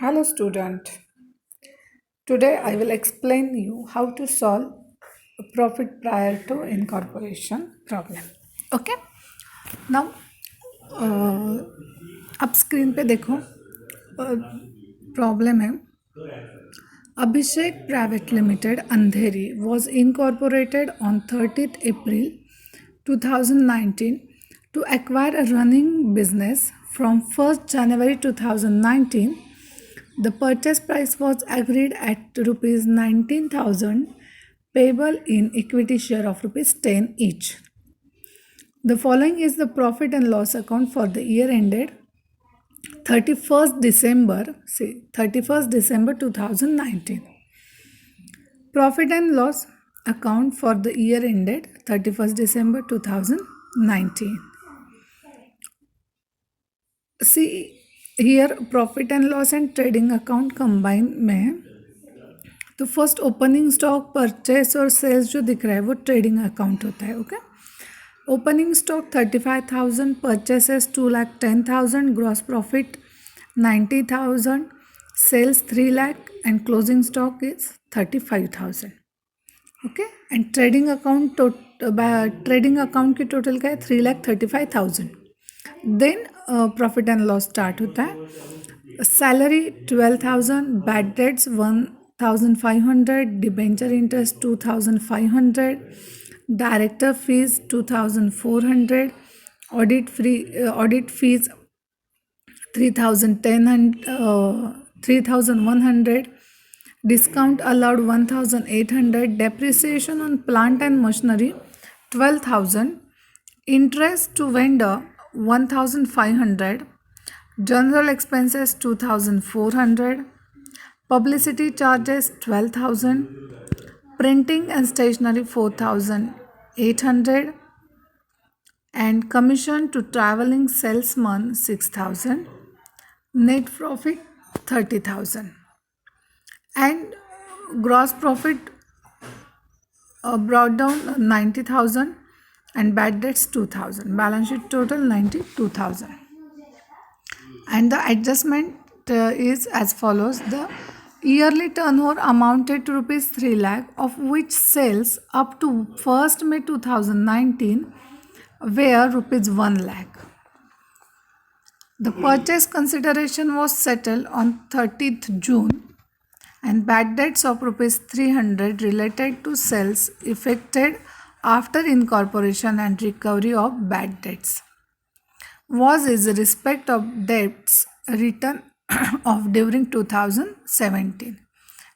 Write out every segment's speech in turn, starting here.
Hello student. Today I will explain you how to solve a profit prior to incorporation problem. Okay? Now अब screen पे देखो problem है Abhishek Private Limited Andheri was incorporated on 30th April 2019 to acquire a running business from 1st January 2019. The purchase price was agreed at rupees 19,000 payable in equity share of rupees 10 each. The following is the profit and loss account for the year ended 31st December 2019. Profit and loss account for the year ended 31st December 2019. See here profit and loss and trading account combine में है. तो first opening stock purchase और sales जो दिख रहा है वो trading account होता है. Okay, opening stock 35,000, purchases 2,10,000, gross profit 90,000, sales 3 lakh and closing stock is 35,000. Okay, and trading account की टोटल क्या है 3,35,000. Then profit and loss start होता है. Salary 12,000, bad debts 1,500, debenture interest 2,500, director fees 2,400, audit fees 3,100, discount allowed 1,800, depreciation on plant and machinery 12,000, interest to vendor 1,500, general expenses 2,400, publicity charges 12,000, printing and stationery 4,800, and commission to traveling salesman 6,000, net profit 30,000, and gross profit brought down 90,000 and bad debts 2,000. Balance sheet total 92,000. And the adjustment is as follows. The yearly turnover amounted to rupees 3 lakh, of which sales up to 1st May 2019 were rupees 1 lakh. The purchase consideration was settled on 30th June, and bad debts of rupees 300 related to sales effected after incorporation and recovery of bad debts was is respect of debts written off during 2017,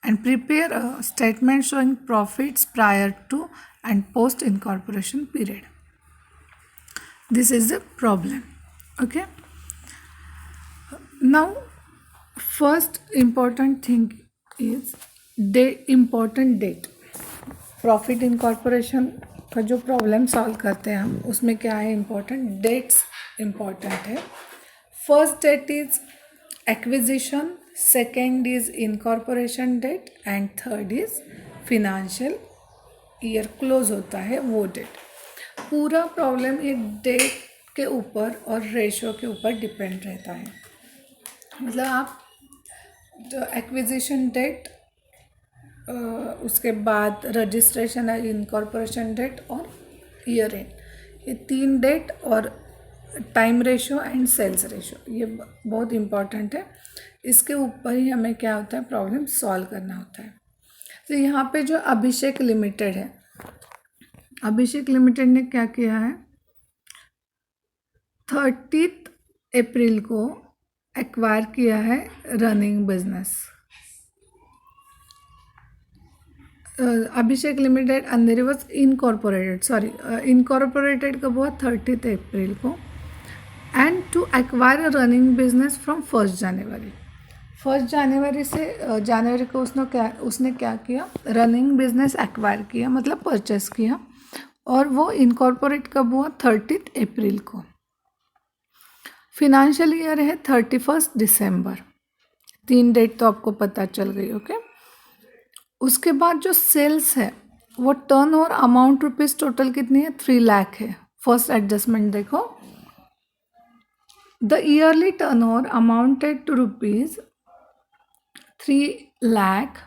and prepare a statement showing profits prior to and post incorporation period. This is the problem. Okay, now first important thing is important date. Profit incorporation का जो problem solve करते हैं हम उसमें क्या है important dates important है. First date is acquisition, second is incorporation date and third is financial year close होता है वो डेट. पूरा प्रॉब्लम एक डेट के ऊपर और रेशो के ऊपर डिपेंड रहता है. मतलब आप जो एक्विजिशन डेट उसके बाद रजिस्ट्रेशन है, इनकॉर्पोरेशन डेट और ईयर एंड, ये 3 डेट और time ratio and sales ratio ये बहुत इम्पॉर्टेंट है. इसके ऊपर ही हमें क्या होता है प्रॉब्लम सॉल्व करना होता है. तो यहाँ पे जो अभिषेक लिमिटेड है, अभिषेक लिमिटेड ने क्या किया है 30 अप्रैल को एक्वायर किया है running business. Abhishek limited Andheri was incorporated कब हुआ 30 अप्रैल को, and to acquire a running business from 1st January. 1st January से जनवरी को उसने क्या किया रनिंग बिजनेस एक्वायर किया, मतलब परचेस किया, और वो इनकॉर्पोरेट कब हुआ 30 अप्रैल को. फिनेंशियल ईयर है 31st दिसंबर. 3 डेट तो आपको पता चल गई. ओके, उसके बाद जो सेल्स है वो टर्नओवर अमाउंट रुपीस टोटल कितनी है 3 लाख है. फर्स्ट एडजस्टमेंट देखो, the yearly turnover amounted to rupees 3 lakh,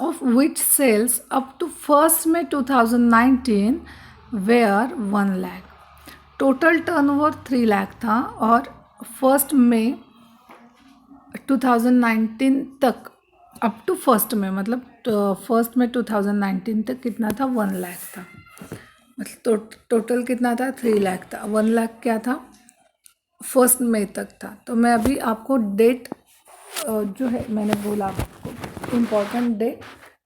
of which sales up to 1st May 2019 were 1 lakh. Total turnover 3 lakh था और 1 मई 2019 तक, अप टू 1 मई मतलब 1 मई 2019 तक कितना था, 1 लाख था. मतलब टोटल कितना था, 3 लाख था. 1 लाख क्या था, 1 मई तक था. तो मैं अभी आपको डेट जो है मैंने बोला आपको important date,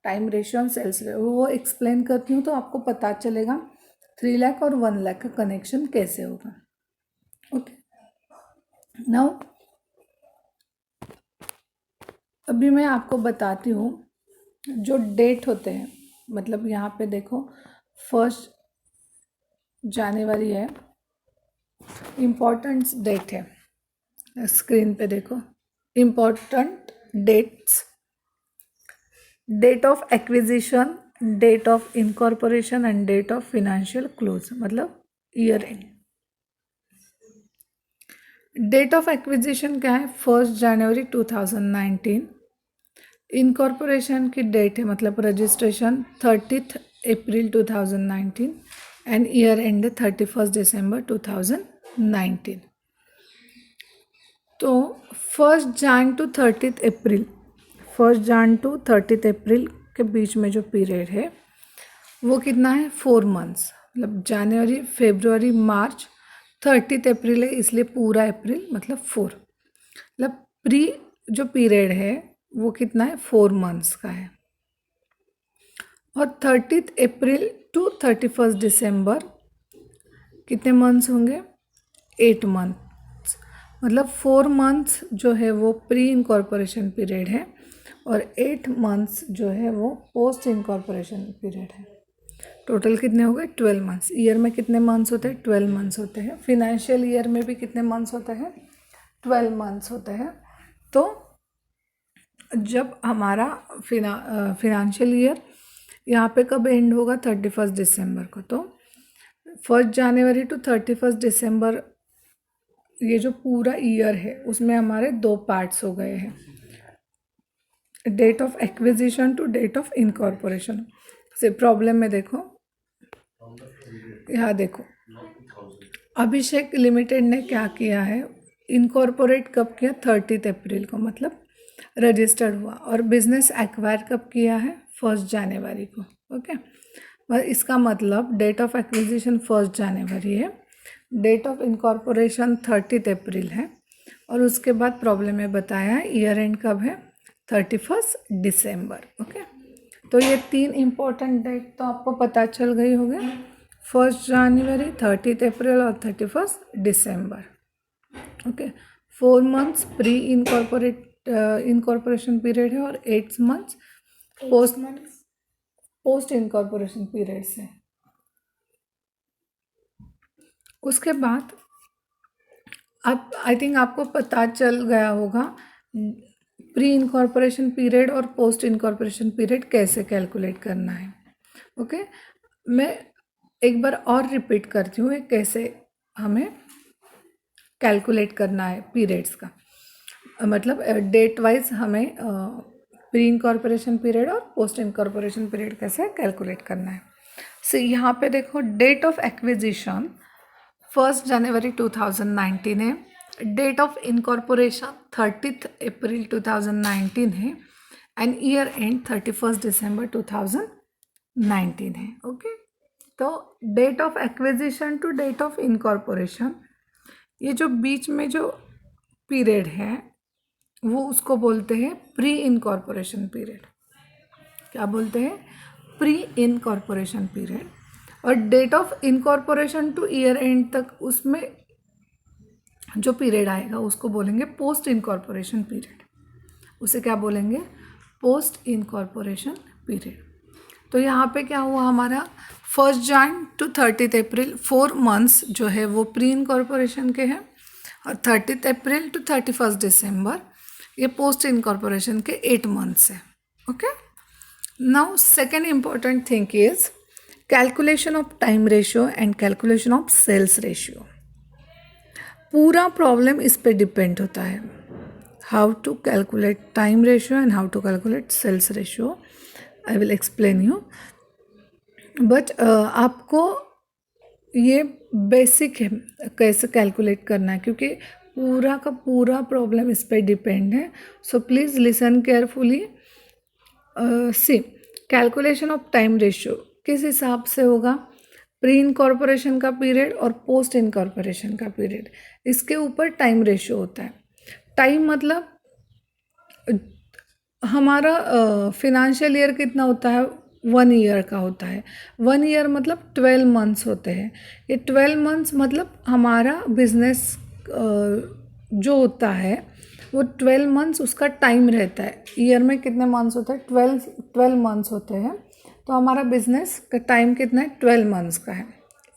time ratio and sales ratio, वो एक्सप्लेन करती हूँ तो आपको पता चलेगा 3 लाख और 1 लाख का कनेक्शन कैसे होगा. ओके, नाउ अभी मैं आपको बताती हूँ जो डेट होते हैं. मतलब यहाँ पे देखो 1 जनवरी है, इम्पॉर्टेंट डेट है. स्क्रीन पे देखो important dates: date of acquisition, date of incorporation and date of financial close, मतलब year end. Date of acquisition क्या है, 1 जनवरी 2019. इनकॉर्पोरेशन की डेट है मतलब registration 30 April 2019 and year and है 31 दिसंबर 2019. तो 1 जन टू 30 अप्रैल, 1 जन टू 30 अप्रैल के बीच में जो पीरियड है वो कितना है, 4 मंथ्स. मतलब जनवरी, फरवरी, मार्च, 30 अप्रैल है इसलिए पूरा अप्रैल मतलब 4. मतलब प्री जो पीरियड है वो कितना है, 4 मंथ्स का है. और 30 अप्रैल टू 31 दिसंबर कितने मंथ्स होंगे, 8 मंथ्स. मतलब 4 मंथ्स जो है वो प्री इनकॉर्पोरेशन पीरियड है और 8 मंथ्स जो है वो पोस्ट इनकॉर्पोरेशन पीरियड है. टोटल कितने हो गए, 12 मंथ्स. ईयर में कितने मंथ्स होते हैं, 12 मंथ्स होते हैं. फिनेंशियल ईयर में भी कितने मंथ्स होते हैं, 12 मंथ्स होते हैं. तो जब हमारा फिनेंशियल ईयर यहाँ पे कब एंड होगा, 31 दिसंबर को. तो 1 जनवरी टू 31 दिसंबर ये जो पूरा ईयर है उसमें हमारे 2 पार्ट्स हो गए हैं, date of acquisition to date of incorporation. से प्रॉब्लम में देखो, यहाँ देखो अभिषेक लिमिटेड ने क्या किया है, इनकॉर्पोरेट कब किया, 30 अप्रैल को, मतलब रजिस्टर्ड हुआ. और बिजनेस एक्वायर कब किया है, 1 जनवरी को. ओके, बस इसका मतलब डेट ऑफ एक्विजिशन 1 जनवरी है, डेट ऑफ इनकॉर्पोरेशन 30 अप्रैल है और उसके बाद प्रॉब्लम में बताया है ईयर एंड कब है, 31 दिसंबर. ओके, तो ये 3 इम्पोर्टेंट डेट तो आपको पता चल गई होगी, 1 जनवरी, 30 अप्रैल और 31 दिसंबर. Okay, 4 months pre incorporation period है और 8 मंथ्स पोस्ट इनकॉर्पोरेशन पीरियड से. उसके बाद अब आई थिंक आपको पता चल गया होगा प्री इनकॉर्पोरेशन पीरियड और पोस्ट इनकॉर्पोरेशन पीरियड कैसे कैलकुलेट करना है. ओके, मैं एक बार और रिपीट करती हूँ कैसे हमें कैलकुलेट करना है पीरियड्स का. मतलब डेट वाइज हमें प्री इनकॉर्पोरेशन पीरियड और पोस्ट इनकॉर्पोरेशन पीरियड कैसे कैलकुलेट करना है. सो यहाँ पे देखो डेट ऑफ एक्विजिशन 1 जनवरी 2019 है, डेट ऑफ इनकॉर्पोरेशन 30 अप्रैल 2019 है एंड ईयर एंड 31 दिसंबर 2019 है. ओके, तो date of acquisition to date of incorporation, ये जो बीच में जो पीरियड है वो उसको बोलते हैं प्री इनकॉर्पोरेशन पीरियड. क्या बोलते हैं, प्री इनकॉर्पोरेशन पीरियड. और date of incorporation to year end तक उसमें जो पीरियड आएगा उसको बोलेंगे पोस्ट इनकॉर्पोरेशन पीरियड. उसे क्या बोलेंगे, पोस्ट इनकॉर्पोरेशन पीरियड. तो यहाँ पे क्या हुआ हमारा, 1 जन टू 30 अप्रैल 4 मंथ्स जो है वो प्री इनकॉर्पोरेशन के हैं और 30 अप्रैल टू 31 दिसंबर ये पोस्ट इनकॉर्पोरेशन के 8 मंथ्स है. ओके, now second important thing is calculation of time ratio and calculation of sales ratio. पूरा प्रॉब्लम इस पे डिपेंड होता है. how to calculate time ratio and how to calculate sales ratio. I will explain you. But आपको ये basic है कैसे calculate करना है, क्योंकि पूरा का पूरा प्रॉब्लम इस पर डिपेंड है. So please listen carefully. See, calculation of time ratio किस हिसाब से होगा? प्री इनकॉर्पोरेशन का पीरियड और पोस्ट इनकॉर्पोरेशन का पीरियड, इसके ऊपर टाइम रेशियो होता है. टाइम मतलब हमारा फिनेंशियल ईयर कितना होता है? 1 ईयर का होता है. 1 ईयर मतलब 12 मंथ्स होते हैं. ये 12 मंथ्स मतलब हमारा बिजनेस जो होता है वो 12 मंथ्स उसका टाइम रहता है. ईयर में कितने मंथ्स होते हैं? 12 मंथ्स होते हैं. तो हमारा बिजनेस का टाइम कितना है? 12 मंथ्स का है.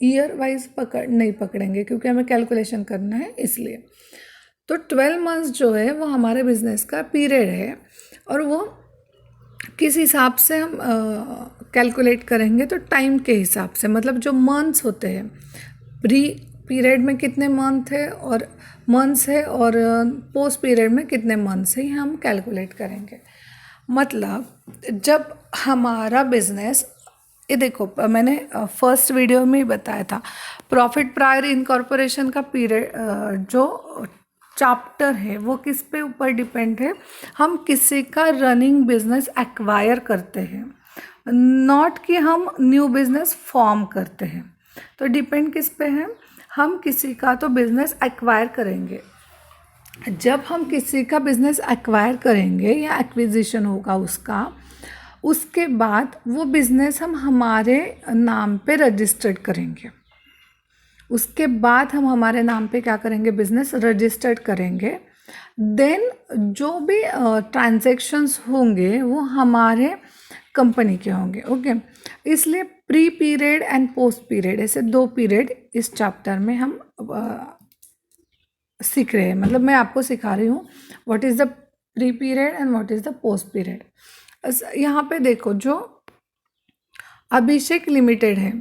ईयर वाइज नहीं पकड़ेंगे क्योंकि हमें कैलकुलेशन करना है इसलिए. तो 12 मंथ्स जो है वो हमारे बिजनेस का पीरियड है. और वो किस हिसाब से हम कैलकुलेट करेंगे? तो टाइम के हिसाब से, मतलब जो मंथ्स होते हैं, प्री पीरियड में कितने मंथ्स है और पोस्ट पीरियड में कितने मंथ्स है, ये हम कैलकुलेट करेंगे. मतलब जब हमारा बिजनेस, ये देखो मैंने फर्स्ट वीडियो में ही बताया था, प्रॉफिट प्रायर इनकॉर्पोरेशन का पीरियड जो चैप्टर है वो किस पे ऊपर डिपेंड है? हम किसी का रनिंग बिजनेस एक्वायर करते हैं, नॉट कि हम न्यू बिजनेस फॉर्म करते हैं. तो डिपेंड किस पे है? हम किसी का तो बिजनेस एक्वायर करेंगे. जब हम किसी का बिजनेस एक्वायर करेंगे या एक्विजिशन होगा उसका, उसके बाद वो बिजनेस हम हमारे नाम पे रजिस्टर्ड करेंगे. उसके बाद हम हमारे नाम पे क्या करेंगे? बिजनेस रजिस्टर्ड करेंगे. देन जो भी ट्रांजैक्शंस होंगे वो हमारे कंपनी के होंगे. ओके, इसलिए pre period and post period, ऐसे 2 पीरियड इस चैप्टर में हम सीख रहे हैं. मतलब मैं आपको सिखा रही हूँ what is the pre period and what is the post period. यहाँ पे देखो, जो अभिषेक लिमिटेड है,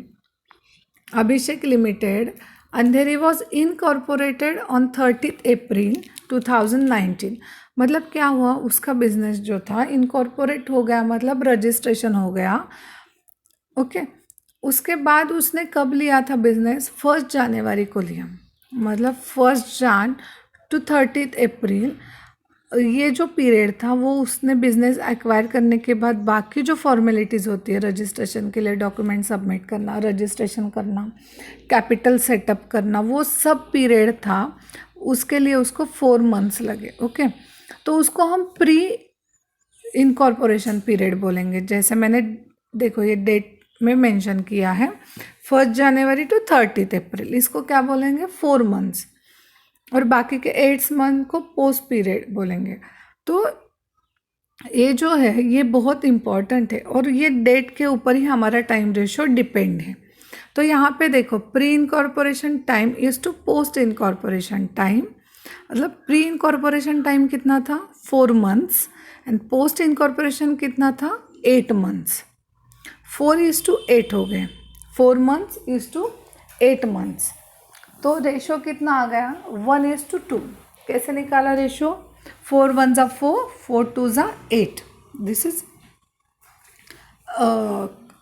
Abhishek limited Andheri was incorporated on 30 April 2019. मतलब क्या हुआ? उसका बिजनेस जो था इनकॉर्पोरेट हो गया, मतलब रजिस्ट्रेशन हो गया. ओके, उसके बाद उसने कब लिया था बिजनेस? 1 जनवरी को लिया. मतलब 1 जन टू 30 अप्रैल, ये जो पीरियड था वो उसने बिजनेस एक्वायर करने के बाद बाकी जो फॉर्मेलिटीज़ होती है रजिस्ट्रेशन के लिए, डॉक्यूमेंट सबमिट करना, रजिस्ट्रेशन करना, कैपिटल सेटअप करना, वो सब पीरियड था. उसके लिए उसको 4 मंथ्स लगे. ओके, तो उसको हम प्री इनकॉर्पोरेशन पीरियड बोलेंगे. जैसे मैंने देखो ये डेट में मेंशन किया है 1 जनवरी टू 30 अप्रैल, इसको क्या बोलेंगे? 4 मंथ्स. और बाकी के 8 मंथ को पोस्ट पीरियड बोलेंगे. तो ये जो है ये बहुत इम्पॉर्टेंट है और ये डेट के ऊपर ही हमारा टाइम रेशियो डिपेंड है. तो यहाँ पे देखो, pre incorporation time is to post incorporation time. मतलब प्री इनकॉर्पोरेशन टाइम कितना था? 4 मंथ्स. एंड पोस्ट इनकॉर्पोरेशन कितना था? 8 मंथ्स. 4:8 हो गए. 4 मंथ्स इज टू 8 मंथ्स. तो रेशो कितना आ गया? 1:2. कैसे निकाला रेशो? 4 1 ज़ा 4, 4 2 ज़ा 8. दिस इज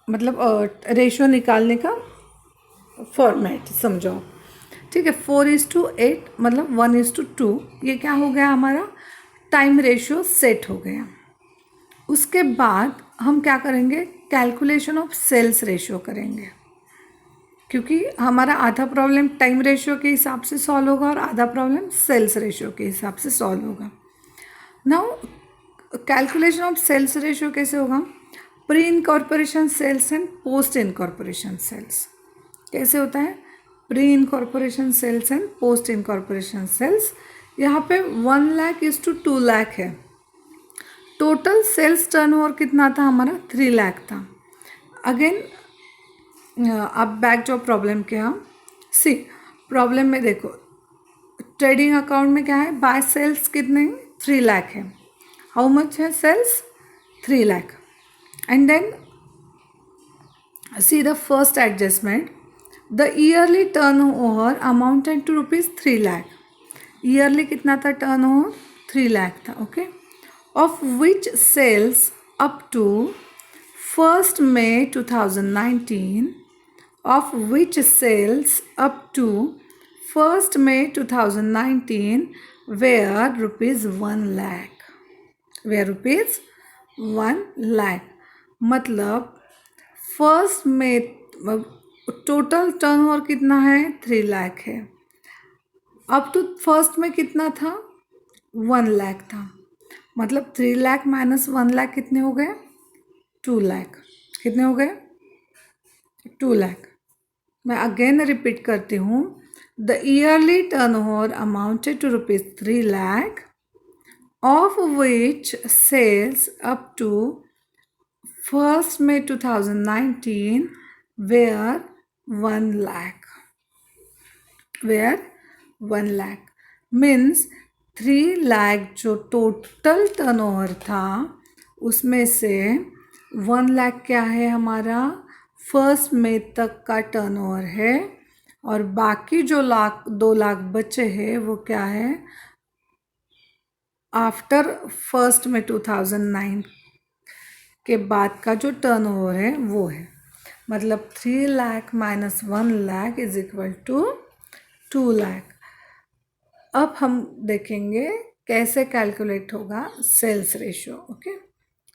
मतलब रेशो निकालने का फॉर्मेट समझो. ठीक है, 4:8 मतलब 1:2. ये क्या हो गया? हमारा टाइम रेशियो सेट हो गया. उसके बाद हम क्या करेंगे? कैलकुलेशन ऑफ सेल्स रेशियो करेंगे, क्योंकि हमारा आधा प्रॉब्लम टाइम रेशियो के हिसाब से सॉल्व होगा और आधा प्रॉब्लम सेल्स रेशियो के हिसाब से सॉल्व होगा. Now calculation of sales ratio कैसे होगा? Pre incorporation sales and post incorporation sales. कैसे होता है? Pre incorporation sales and post incorporation sales. यहाँ पे 1 लाख इज टू 2 लाख है. टोटल सेल्स टर्नओवर कितना था हमारा? 3 लाख था. अगेन अब बैक जो प्रॉब्लम के हम सी प्रॉब्लम में देखो, ट्रेडिंग अकाउंट में क्या है? बाय सेल्स कितने? 3 लाख है. हाउ मच है sales? 3 lakh. And then see the first adjustment, the yearly turn over amounted to ₹3 lakh. Yearly कितना था टर्न ओवर? 3 लाख था, okay, of which sales up to 1st May 2019, of which sales up to 1st May 2019 were rupees 1 lakh, were rupees 1 lakh, मतलब 1st May total turnover कितना है 3 लाख है, up to 1st में कितना था 1 लाख था, मतलब 3 लाख माइनस 1 लाख कितने हो गए 2 लाख, कितने हो गए 2 लाख। मैं अगेन रिपीट करती हूँ, the yearly turnover amounted to rupees 3 lakh, of which sales up to 1st May 2019 were 1 lakh, were 1 lakh, means 3 lakh जो टोटल टर्नओवर था उसमें से 1 लाख क्या है हमारा 1st May तक का टर्नओवर है, और बाकी जो 2 लाख बचे हैं वो क्या है आफ्टर 1st May 2009 के बाद का जो टर्नओवर है वो है, मतलब 3 lakh minus 1 lakh is equal to 2 lakh. अब हम देखेंगे कैसे कैलकुलेट होगा sales ratio, okay.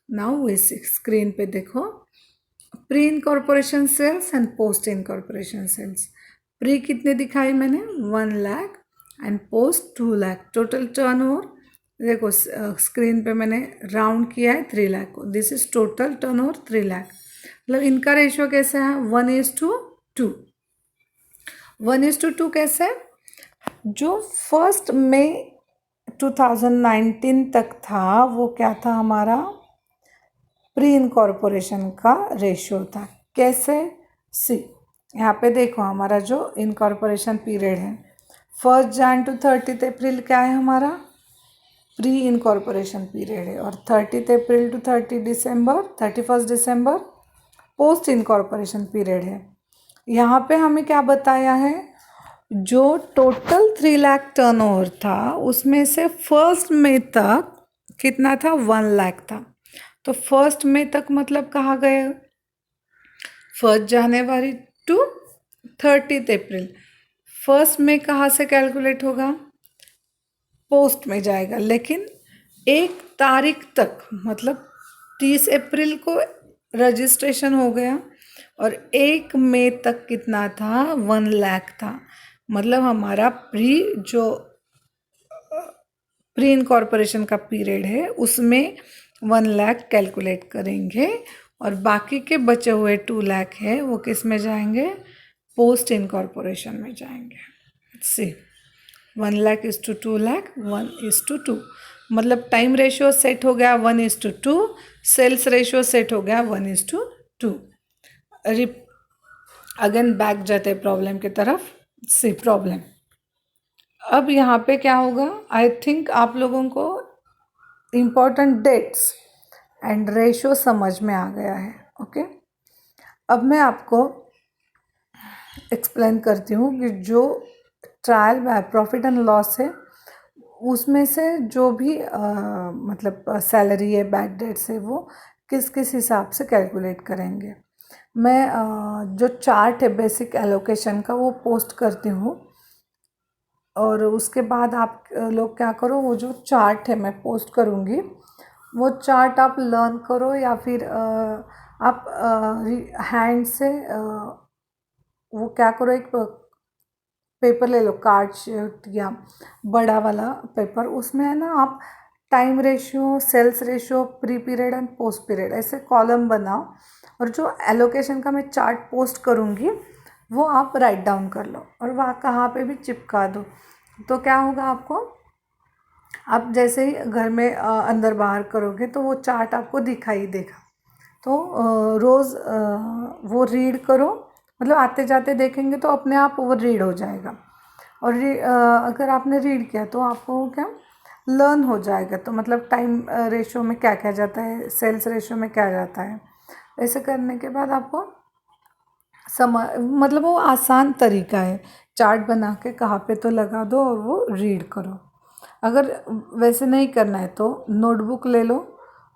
Now we screen पे देखो, pre incorporation sales and post incorporation sales. Pre कितने दिखाई मैंने 1 lakh and post 2 lakh, total turnover देखो स्क्रीन पे मैंने राउंड किया है 3 लाख को, this is total turnover 3 lakh, मतलब इनका रेशियो कैसे है 1:2, 1:2 कैसे है, जो 1st May 2019 तक था वो क्या था हमारा प्री इनकॉर्पोरेशन का रेशियो था, कैसे सी यहाँ पे देखो हमारा जो इनकॉर्पोरेशन पीरियड है 1 Jan to 30 अप्रैल क्या है हमारा प्री इनकॉर्पोरेशन पीरियड है, और 30 April to 31 December post incorporation period है। यहाँ पे हमें क्या बताया है, जो टोटल 3 लाख टर्नओवर था उसमें से 1st May तक कितना था 1 लाख था, तो 1st May तक मतलब कहाँ गए 1 जनवरी टू 30 अप्रैल, 1st May कहाँ से कैलकुलेट होगा पोस्ट में जाएगा, लेकिन 1 तारीख तक मतलब 30 अप्रैल को रजिस्ट्रेशन हो गया और 1 मई तक कितना था 1 लाख था, मतलब हमारा प्री इनकॉर्पोरेशन का पीरियड है उसमें 1 लाख कैलकुलेट करेंगे, और बाकी के बचे हुए 2 लाख है वो किस में जाएंगे पोस्ट इनकॉर्पोरेशन में जाएंगे। सी 1 लाख इज टू 2 लाख 1:2, मतलब टाइम रेशियो सेट हो गया 1:2, सेल्स रेशियो सेट हो गया 1:2। अगेन बैक जाते प्रॉब्लम की तरफ। सी प्रॉब्लम, अब यहाँ पे क्या होगा, आई थिंक आप लोगों को इम्पोर्टेंट डेट्स एंड रेशियो समझ में आ गया है, ओके। अब मैं आपको एक्सप्लेन करती हूँ कि जो trial by profit and loss है उसमें से जो भी मतलब सैलरी है बैड डेट्स है वो किस किस हिसाब से कैलकुलेट करेंगे। मैं जो चार्ट है बेसिक एलोकेशन का वो पोस्ट करती हूँ, और उसके बाद आप लोग क्या करो, वो जो चार्ट है मैं पोस्ट करूँगी वो चार्ट आप लर्न करो, या फिर आप हैंड से वो क्या करो, एक पेपर ले लो कार्ड शीट या बड़ा वाला पेपर, उसमें है ना आप time ratio, sales ratio, pre period and post period ऐसे कॉलम बनाओ, और जो एलोकेशन का मैं चार्ट पोस्ट करूँगी वो आप राइट डाउन कर लो और वहाँ कहाँ पे भी चिपका दो। तो क्या होगा आपको, आप जैसे ही घर में अंदर बाहर करोगे तो वो चार्ट आपको दिखाई देगा। तो रोज़ वो रीड करो, मतलब आते जाते देखेंगे तो अपने आप वो रीड हो जाएगा, और अगर आपने रीड किया तो आपको क्या लर्न हो जाएगा। तो मतलब टाइम रेशियो में क्या क्या जाता है, सेल्स रेशियो में क्या जाता है, ऐसे करने के बाद आपको मतलब वो आसान तरीका है, चार्ट बना के कहाँ पे तो लगा दो और वो रीड करो। अगर वैसे नहीं करना है तो नोटबुक ले लो,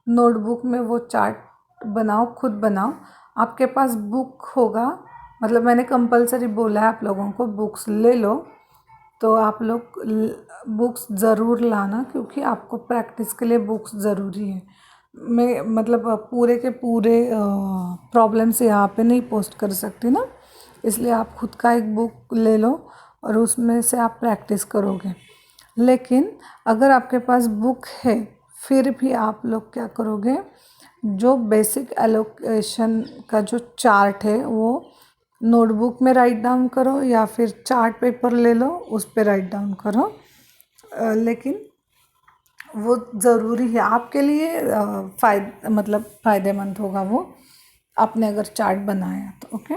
नोटबुक में वो चार्ट बनाओ, खुद बनाओ। आपके पास बुक होगा, मतलब मैंने कंपलसरी बोला है आप लोगों को बुक्स ले लो, तो आप लोग बुक्स ज़रूर लाना, क्योंकि आपको प्रैक्टिस के लिए बुक्स ज़रूरी है। मैं मतलब पूरे के पूरे प्रॉब्लम्स यहाँ पे नहीं पोस्ट कर सकती ना, इसलिए आप खुद का एक बुक ले लो और उसमें से आप प्रैक्टिस करोगे। लेकिन अगर आपके पास बुक है फिर भी आप लोग क्या करोगे, जो बेसिक एलोकेशन का जो चार्ट है वो नोटबुक में राइट डाउन करो, या फिर चार्ट पेपर ले लो उस पर राइट डाउन करो। लेकिन वो ज़रूरी है आपके लिए, मतलब फ़ायदेमंद होगा वो, आपने अगर चार्ट बनाया तो। ओके,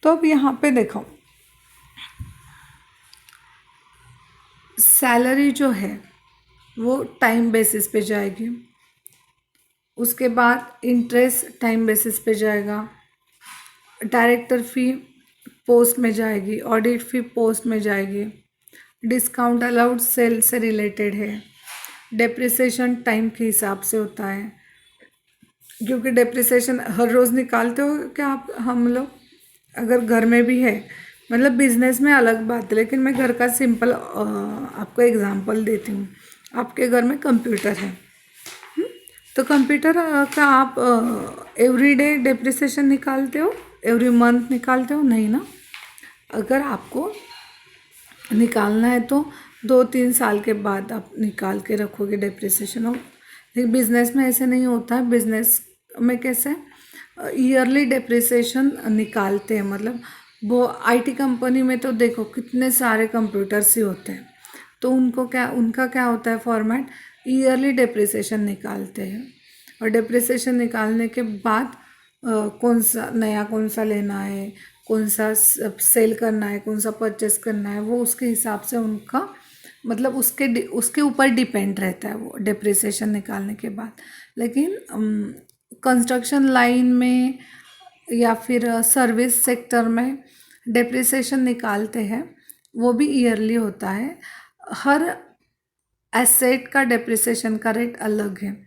तो अब यहाँ पे देखो, सैलरी जो है वो टाइम बेसिस पे जाएगी, उसके बाद इंटरेस्ट टाइम बेसिस पे जाएगा, डायरेक्टर फ़ी पोस्ट में जाएगी, ऑडिट फ़ी पोस्ट में जाएगी, डिस्काउंट अलाउड सेल से रिलेटेड है, डेप्रिसिएशन टाइम के हिसाब से होता है, क्योंकि डेप्रिसिएशन हर रोज़ निकालते हो क्या आप, हम लोग अगर घर में भी है, मतलब बिजनेस में अलग बात है, लेकिन मैं घर का सिंपल आपको एग्जांपल देती हूँ। आपके घर में कंप्यूटर है, तो कंप्यूटर का आप एवरीडे डेप्रिसिएशन निकालते हो, एवरी मंथ निकालते हो? नहीं ना। अगर आपको निकालना है तो 2-3 साल के बाद आप निकाल के रखोगे डेप्रिसिएशन। और लेकिन बिजनेस में ऐसे नहीं होता है। बिजनेस में कैसे ईयरली डेप्रिसिएशन निकालते हैं, मतलब वो आईटी कंपनी में तो देखो कितने सारे कंप्यूटर्स ही होते हैं, तो उनका क्या होता है फॉर्मेट, ईयरली डेप्रिसिएशन निकालते हैं। और डेप्रिसिएशन निकालने के बाद कौन सा लेना है, कौन सा सेल करना है, कौन सा परचेस करना है, वो उसके हिसाब से उनका मतलब उसके ऊपर डिपेंड रहता है वो डेप्रिसिएशन निकालने के बाद। लेकिन कंस्ट्रक्शन लाइन में या फिर सर्विस सेक्टर में डेप्रिसिएशन निकालते हैं, वो भी ईयरली होता है। हर एसेट का डेप्रिसिएशन का रेट अलग है।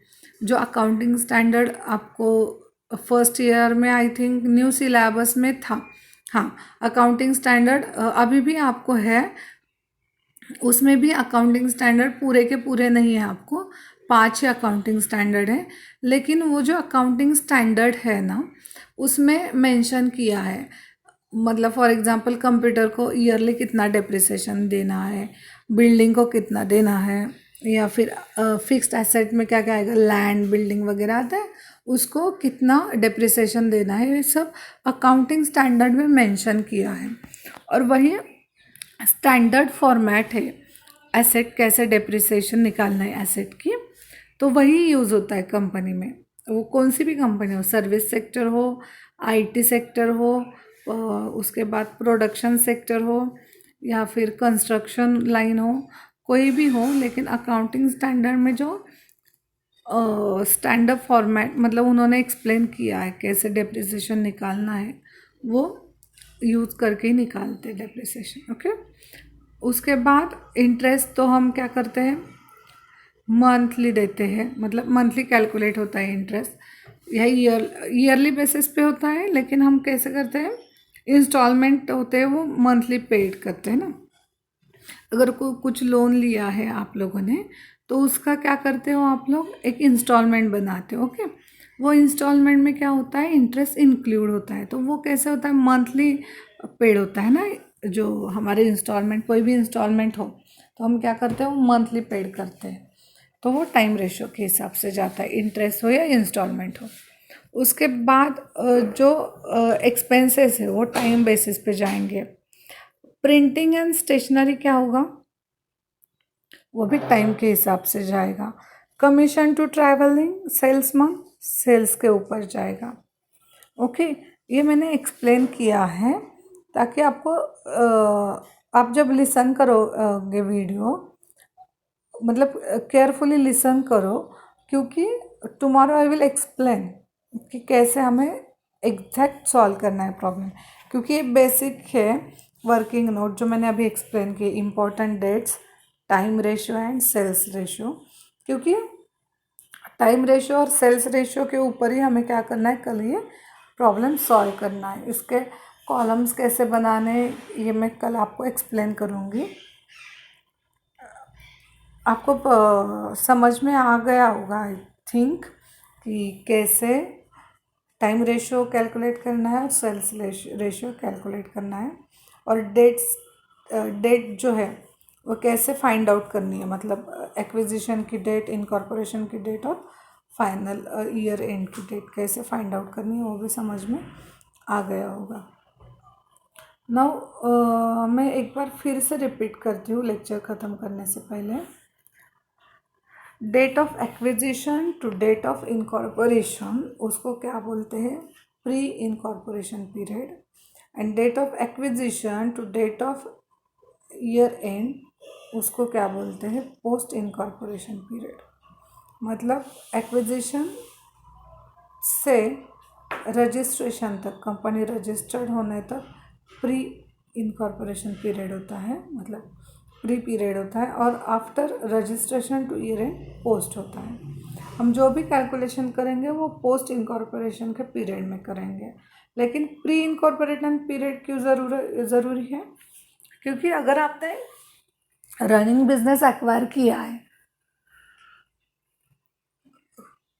जो अकाउंटिंग स्टैंडर्ड आपको फर्स्ट ईयर में आई थिंक न्यू सिलेबस में था, हाँ, अकाउंटिंग स्टैंडर्ड अभी भी आपको है, उसमें भी अकाउंटिंग स्टैंडर्ड पूरे के पूरे नहीं है, आपको 5 ही अकाउंटिंग स्टैंडर्ड है। लेकिन वो जो अकाउंटिंग स्टैंडर्ड है ना, उसमें मेंशन किया है, मतलब फॉर एग्जांपल कंप्यूटर को ईयरली कितना डेप्रिसिएशन देना है, बिल्डिंग को कितना देना है, या फिर फिक्स्ड एसेट में क्या क्या आएगा, लैंड बिल्डिंग वगैरह आता है, उसको कितना डेप्रिसिएशन देना है, ये सब अकाउंटिंग स्टैंडर्ड में मेंशन किया है। और वही स्टैंडर्ड फॉर्मेट है एसेट कैसे डेप्रिसिएशन निकालना है एसेट की, तो वही यूज़ होता है कंपनी में। वो कौन सी भी कंपनी हो, सर्विस सेक्टर हो, आईटी सेक्टर हो, उसके बाद प्रोडक्शन सेक्टर हो, या फिर कंस्ट्रक्शन लाइन हो, कोई भी हो, लेकिन अकाउंटिंग स्टैंडर्ड में जो स्टैंडर्ड फॉर्मेट मतलब उन्होंने एक्सप्लेन किया है कैसे डेप्रिसिएशन निकालना है, वो यूज़ करके ही निकालते हैं डेप्रिसिएशन। ओके, उसके बाद इंटरेस्ट तो हम क्या करते हैं, मंथली देते हैं, मतलब मंथली कैलकुलेट होता है इंटरेस्ट, यह ईयरली बेसिस पे होता है, लेकिन हम कैसे करते हैं, इंस्टॉलमेंट होते हैं वो मंथली पेड करते हैं ना। अगर कुछ लोन लिया है आप लोगों ने, तो उसका क्या करते हो आप लोग, एक इंस्टॉलमेंट बनाते हो। ओके, वो इंस्टॉलमेंट में क्या होता है, इंटरेस्ट इंक्लूड होता है, तो वो कैसे होता है, मंथली पेड होता है ना। जो हमारे इंस्टॉलमेंट, कोई भी इंस्टॉलमेंट हो तो हम क्या करते हैं, वो मंथली पेड करते हैं, तो वो टाइम रेशियो के हिसाब से जाता है, इंटरेस्ट हो या इंस्टॉलमेंट हो। उसके बाद जो एक्सपेंसेस है वो टाइम बेसिस पे जाएंगे। प्रिंटिंग एंड स्टेशनरी क्या होगा, वो भी टाइम के हिसाब से जाएगा। Commission to travelling salesman, sales के ऊपर जाएगा। ओके, ये मैंने एक्सप्लेन किया है ताकि आपको आप जब लिसन करोगे वीडियो, मतलब केयरफुली लिसन करो, क्योंकि टुमारो आई विल एक्सप्लेन कि कैसे हमें एग्जैक्ट सॉल्व करना है प्रॉब्लम, क्योंकि ये बेसिक है। वर्किंग नोट जो मैंने अभी एक्सप्लेन किए, important dates, time ratio and sales ratio, क्योंकि टाइम रेशियो और सेल्स रेशियो के ऊपर ही हमें क्या करना है, कल ये प्रॉब्लम सॉल्व करना है। इसके कॉलम्स कैसे बनाने ये मैं कल आपको एक्सप्लेन करूँगी। आपको समझ में आ गया होगा आई थिंक कि कैसे टाइम रेशियो कैलकुलेट करना है और सेल्स रेशियो कैलकुलेट करना है, और डेट जो है वो कैसे फाइंड आउट करनी है, मतलब एक्विजिशन की डेट, इनकॉर्पोरेशन की डेट और फाइनल ईयर एंड की डेट कैसे फाइंड आउट करनी है, वो भी समझ में आ गया होगा। नाउ मैं एक बार फिर से रिपीट करती हूँ लेक्चर ख़त्म करने से पहले। Date of acquisition to date of incorporation उसको क्या बोलते हैं, pre incorporation period, and date of acquisition to date of year end उसको क्या बोलते हैं, पोस्ट इनकॉर्पोरेशन पीरियड। मतलब एक्विजिशन से रजिस्ट्रेशन तक, कंपनी रजिस्टर्ड होने तक प्री इनकॉर्पोरेशन पीरियड होता है, मतलब प्री पीरियड होता है, और after registration to year and post होता है। हम जो भी कैलकुलेशन करेंगे वो पोस्ट इनकॉर्पोरेशन के पीरियड में करेंगे। लेकिन प्री इनकॉर्पोरेशन पीरियड क्यों ज़रूरी है, क्योंकि अगर आपने रनिंग बिजनेस एक्वायर किया है,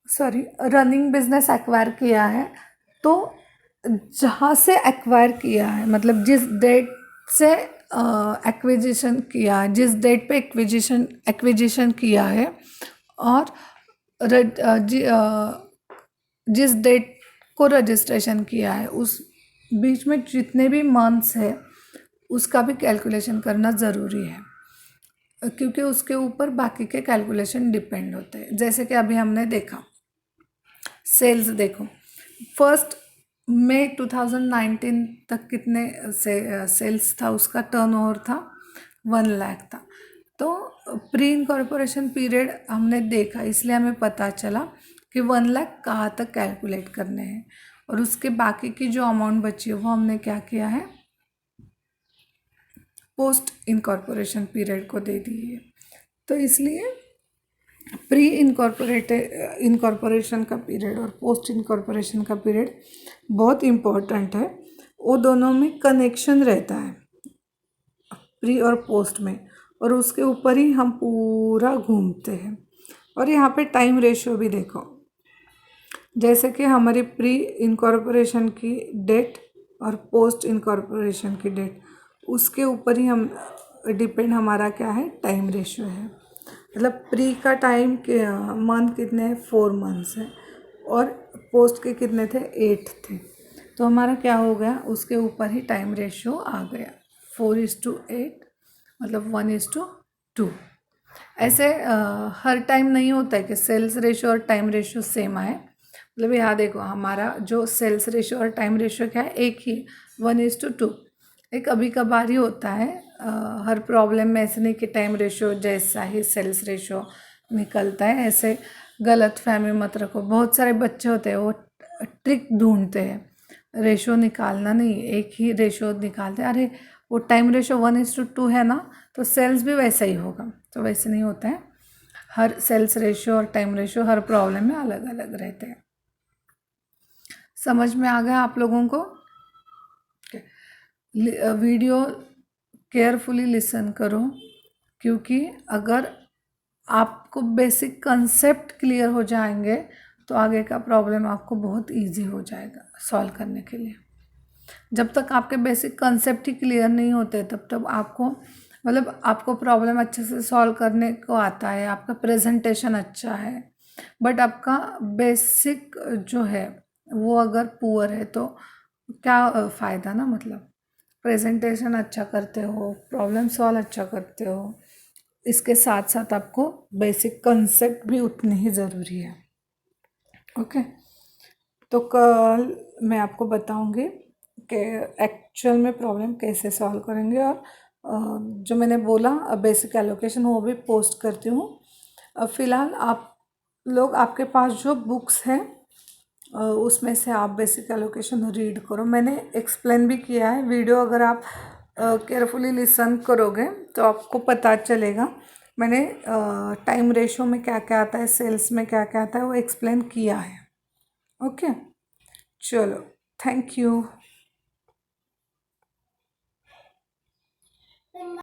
रनिंग बिजनेस एक्वायर किया है, तो जहाँ से एक्वायर किया है, मतलब जिस डेट से एक्विजिशन किया है, जिस डेट पे एक्विजिशन किया है, और जिस डेट को रजिस्ट्रेशन किया है, उस बीच में जितने भी मंथ्स है उसका भी कैलकुलेशन करना ज़रूरी है, क्योंकि उसके ऊपर बाकी के कैलकुलेशन डिपेंड होते हैं। जैसे कि अभी हमने देखा सेल्स, देखो 1 मई 2019 तक कितने सेल्स था, उसका टर्नओवर था 1 लाख था। तो प्री इनकॉर्पोरेशन पीरियड हमने देखा, इसलिए हमें पता चला कि 1 लाख कहाँ तक कैलकुलेट करने हैं, और उसके बाकी की जो अमाउंट बची है वो हमने क्या किया है, पोस्ट इनकॉर्पोरेशन पीरियड को दे दी है। तो इसलिए प्री इनकॉर्पोरेशन का पीरियड और पोस्ट इनकॉर्पोरेशन का पीरियड बहुत इम्पोर्टेंट है। वो दोनों में कनेक्शन रहता है, प्री और पोस्ट में, और उसके ऊपर ही हम पूरा घूमते हैं। और यहाँ पे टाइम रेशियो भी देखो, जैसे कि हमारी प्री इनकॉर्पोरेशन की डेट और पोस्ट इनकॉर्पोरेशन की डेट, उसके ऊपर ही हम डिपेंड हमारा क्या है, टाइम रेशियो है। मतलब प्री का टाइम के मंथ कितने हैं, 4 मंथ्स है, और पोस्ट के कितने थे, 8 थे। तो हमारा क्या हो गया, उसके ऊपर ही टाइम रेशियो आ गया 4:8, मतलब 1:2। ऐसे हर टाइम नहीं होता है कि सेल्स रेशियो और टाइम रेशियो सेम आए। मतलब यहाँ देखो, हमारा जो सेल्स रेशियो और टाइम रेशियो क्या है, एक ही 1:2। एक कभी कभार ही होता है, हर प्रॉब्लम में ऐसे नहीं कि टाइम रेशियो जैसा ही सेल्स रेशियो निकलता है, ऐसे गलत फहमी मत रखो। बहुत सारे बच्चे होते हैं वो ट्रिक ढूंढते हैं, रेशियो निकालना नहीं, एक ही रेशियो निकालते हैं, अरे वो टाइम रेशियो 1:2 है ना, तो सेल्स भी वैसा ही होगा। तो वैसे नहीं होता है, हर सेल्स रेशियो और टाइम रेशियो हर प्रॉब्लम में अलग अलग रहते हैं। समझ में आ गया आप लोगों को? वीडियो केयरफुली लिसन करो, क्योंकि अगर आपको बेसिक कंसेप्ट क्लियर हो जाएंगे तो आगे का प्रॉब्लम आपको बहुत इजी हो जाएगा सॉल्व करने के लिए। जब तक आपके बेसिक कंसेप्ट ही क्लियर नहीं होते तब तक आपको, मतलब आपको प्रॉब्लम अच्छे से सॉल्व करने को आता है, आपका प्रेजेंटेशन अच्छा है, बट आपका बेसिक जो है वो अगर पुअर है तो क्या फ़ायदा ना। मतलब प्रेजेंटेशन अच्छा करते हो, प्रॉब्लम सॉल्व अच्छा करते हो, इसके साथ साथ आपको बेसिक कंसेप्ट भी उतने ही ज़रूरी है। ओके, तो कल मैं आपको बताऊंगी कि एक्चुअल में प्रॉब्लम कैसे सॉल्व करेंगे, और जो मैंने बोला बेसिक एलोकेशन वो भी पोस्ट करती हूँ। फ़िलहाल आप लोग, आपके पास जो बुक्स हैं उसमें से आप बेसिक एलोकेशन रीड करो। मैंने एक्सप्लेन भी किया है, वीडियो अगर आप केयरफुली लिसन करोगे तो आपको पता चलेगा मैंने टाइम रेशो में क्या क्या आता है, सेल्स में क्या क्या आता है वो एक्सप्लेन किया है। ओके, चलो, थैंक यू।